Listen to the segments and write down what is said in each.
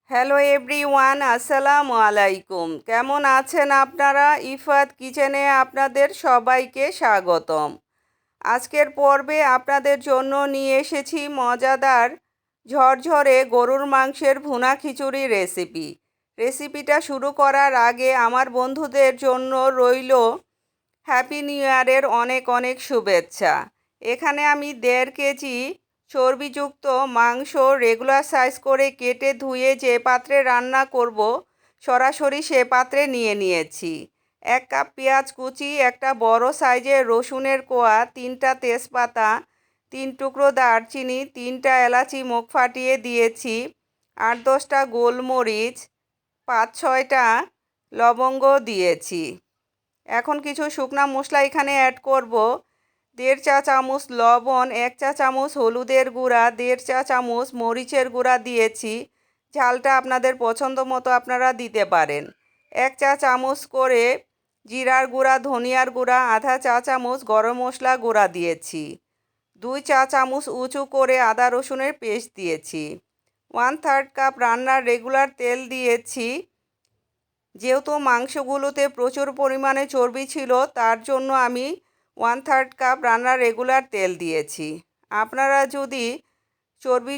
Hello everyone, আসসালামু আলাইকুম। কেমন আছেন আপনারা? ইফাত কিচেনে আপনাদের সবাইকে স্বাগতম। আজকের পর্বে আপনাদের জন্য নিয়ে এসেছি মজাদার ঝরঝরে গরুর মাংসের ভুনা খিচুড়ি রেসিপিটা শুরু করার আগে আমার বন্ধুদের জন্য রইল হ্যাপি নিউ ইয়ারের অনেক অনেক শুভেচ্ছা। এখানে আমি 1.5 কেজি চর্বিযুক্ত মাংস রেগুলার সাইজ করে কেটে ধুয়ে যে পাত্রে রান্না করব সরাসরি সে পাত্রে নিয়ে নিয়েছি। 1 কাপ পেঁয়াজ কুচি, একটা বড় সাইজের রসুনের কোয়া, 3টা তেজপাতা, 3 টুকরো দারচিনি, 3টা এলাচি মুখ ফাটিয়ে দিয়েছি, 8-10টা গোলমরিচ, 5-6টা লবঙ্গ দিয়েছি। এখন কিছু শুকনা মশলা এখানে অ্যাড করব। 1.5 চা চামচ লবণ, 1 চা চামচ হলুদের গুঁড়া, 1.5 চা চামচ মরিচের গুঁড়া দিয়েছি। ঝালটা আপনাদের পছন্দ মতো আপনারা দিতে পারেন। 1 চা চামচ করে জিরার গুঁড়া, ধনিয়ার গুঁড়া, আধা চা চামচ গরম মশলা গুঁড়া দিয়েছি। 2 চা চামচ উঁচু করে আদা রসুনের পেস্ট দিয়েছি। 1/3 কাপ রান্নার রেগুলার তেল দিয়েছি। যেহেতু মাংসগুলোতে প্রচুর পরিমাণে চর্বি ছিল, তার জন্য আমি 1/3 কাপ রান্নার রেগুলার তেল দিয়েছি। আপনারা যদি চর্বি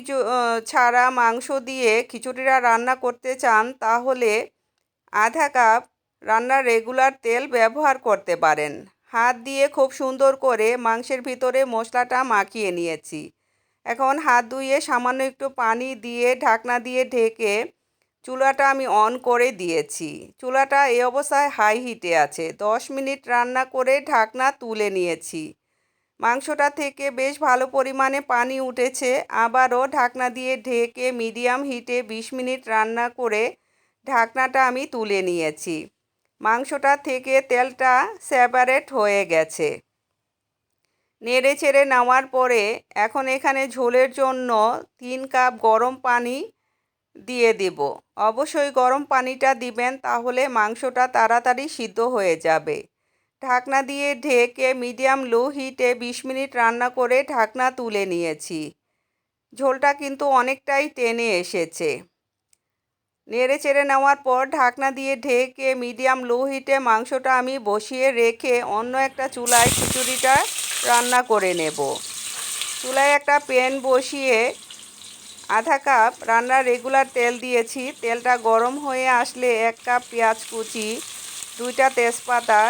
ছাড়া মাংস দিয়ে খিচুড়িটা রান্না করতে চান, তাহলে আধা কাপ রান্নার রেগুলার তেল ব্যবহার করতে পারেন। হাত দিয়ে খুব সুন্দর করে মাংসের ভিতরে মশলাটা মাখিয়ে নিয়েছি। এখন হাত ধুয়ে সামান্য একটু পানি দিয়ে ঢাকনা দিয়ে ঢেকে চুলাটা আমি অন করে দিয়েছি। চুলাটা এই অবস্থায় হাই হিটে আছে। 10 মিনিট রান্না করে ঢাকনা তুলে নিয়েছি। মাংসটা থেকে বেশ ভালো পরিমাণে পানি উঠেছে। আবারও ঢাকনা দিয়ে ঢেকে মিডিয়াম হিটে 20 মিনিট রান্না করে ঢাকনাটা আমি তুলে নিয়েছি। মাংসটা থেকে তেলটা সেপারেট হয়ে গেছে। নেড়ে চেড়ে নেওয়ার পরে এখন এখানে ঝোলের জন্য 3 কাপ গরম পানি দিয়ে দেব। অবশ্যই গরম পানিটা দিবেন, তাহলে মাংসটা তাড়াতাড়ি সিদ্ধ হয়ে যাবে। ঢাকনা দিয়ে ঢেকে মিডিয়াম লো হিটে 20 মিনিট রান্না করে ঢাকনা তুলে নিয়েছি। ঝোলটা কিন্তু অনেকটাই টেনে এসেছে। নেড়ে চেড়ে নেওয়ার পর ঢাকনা দিয়ে ঢেকে মিডিয়াম লো হিটে মাংসটা আমি বসিয়ে রেখে অন্য একটা চুলায় খিচুড়িটা রান্না করে নেব। চুলায় একটা প্যান বসিয়ে আধা কাপ রান্নার রেগুলার তেল দিয়েছি। তেলটা গরম হয়ে আসলে 1 কাপ পেঁয়াজ কুচি, 2টা তেজপাতা,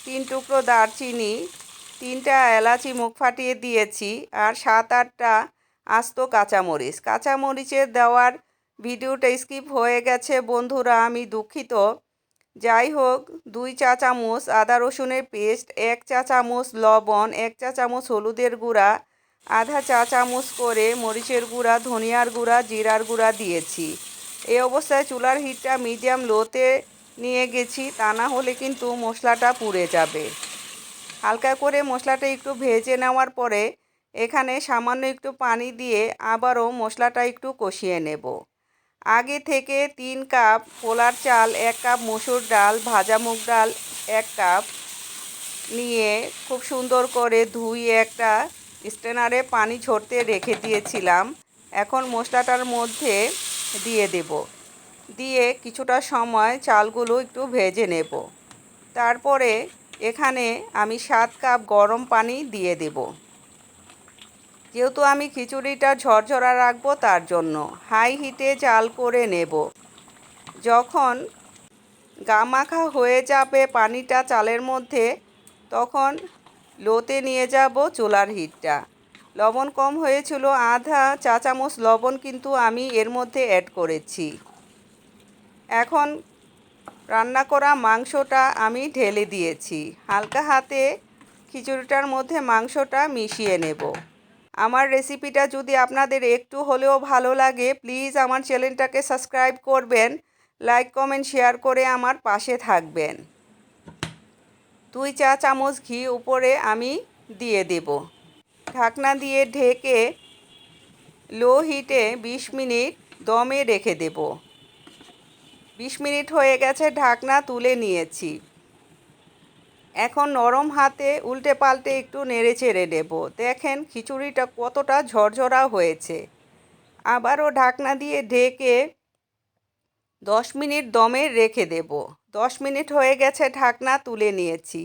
3 টুকরো দারচিনি, 3টা এলাচি মুখ ফাটিয়ে দিয়েছি, আর 7-8টা আস্ত কাঁচামরিচ। কাঁচামরিচের দেওয়ার ভিডিওটা স্কিপ হয়ে গেছে বন্ধুরা, আমি দুঃখিত। যাই হোক, 2 চা চামচ আদা রসুনের পেস্ট, 1 চা চামচ লবণ, 1 চা চামচ হলুদের গুঁড়া, আধা চা চামচ করে মরিচের গুঁড়া, ধনিয়ার গুঁড়া, জিরার গুঁড়া দিয়েছি। এই অবস্থায় চুলার হিটটা মিডিয়াম লোতে নিয়ে গেছি, তা না হলে কিন্তু মশলাটা পুড়ে যাবে। হালকা করে মশলাটা একটু ভেজে নেওয়ার পরে এখানে সামান্য একটু পানি দিয়ে আবারও মশলাটা একটু কষিয়ে নেব। আগে থেকে 3 কাপ পোলার চাল, 1 কাপ মসুর ডাল, ভাজা মুগ ডাল 1 কাপ নিয়ে খুব সুন্দর করে ধুয়ে একটা স্ট্রেনারে পানি ঝরতে রেখে দিয়েছিলাম। এখন মশলাটার মধ্যে দিয়ে দেব। দিয়ে কিছুটা সময় চালগুলো একটু ভেজে নেব। তারপরে এখানে আমি 7 কাপ গরম পানি দিয়ে দেব। যেহেতু আমি খিচুড়িটা ঝরঝরা রাখবো, তার জন্য হাই হিটে জাল করে নেব। যখন গামাখা হয়ে যাবে পানিটা চালের মধ্যে, তখন লোতে নিয়ে যাব চুলার হিটটা। লবণ কম হয়েছিল, আধা চা চামচ লবণ কিন্তু আমি এর মধ্যে অ্যাড করেছি। এখন রান্না করা মাংসটা আমি ঢেলে দিয়েছি। হালকা হাতে খিচুড়িটার মধ্যে মাংসটা মিশিয়ে নেব। আমার রেসিপিটা যদি আপনাদের একটু হলেও ভালো লাগে, প্লিজ আমার চ্যানেলটাকে সাবস্ক্রাইব করবেন, লাইক কমেন্ট শেয়ার করে আমার পাশে থাকবেন। 2 চা চামচ ঘি উপরে আমি দিয়ে দেব। ঢাকনা দিয়ে ঢেকে লো হিটে 20 মিনিট দমে রেখে দেব। 20 মিনিট হয়ে গেছে, ঢাকনা তুলে নিয়েছি। এখন নরম হাতে উল্টে পাল্টে একটু নেড়ে চেড়ে নেব। দেখেন খিচুড়িটা কতটা ঝরঝরা হয়েছে। আবারও ঢাকনা দিয়ে ঢেকে 10 মিনিট দমে রেখে দেব। 10 মিনিট হয়ে গেছে, ঢাকনা তুলে নিয়েছি।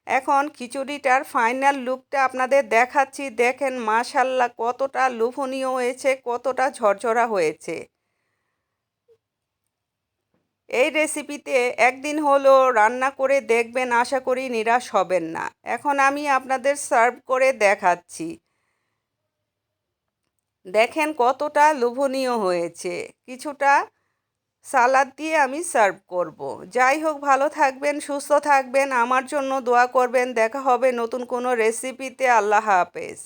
এখন খিচুড়িটার ফাইনাল লুকটা আপনাদের দেখাচ্ছি। দেখেন মাশাল্লাহ কতটা লোভনীয় হয়েছে, কতটা ঝরঝরা হয়েছে। এই রেসিপিতে একদিন হলো রান্না করে দেখবেন, আশা করি নিরাশ হবেন না। এখন আমি আপনাদের সার্ভ করে দেখাচ্ছি। দেখেন কতটা লোভনীয় হয়েছে। কিছুটা সালাদ দিয়ে আমি সার্ভ করব। যাই হোক, ভালো থাকবেন, সুস্থ থাকবেন, আমার জন্য দোয়া করবেন। দেখা হবে নতুন কোনো রেসিপিতে। আল্লাহ হাফেজ।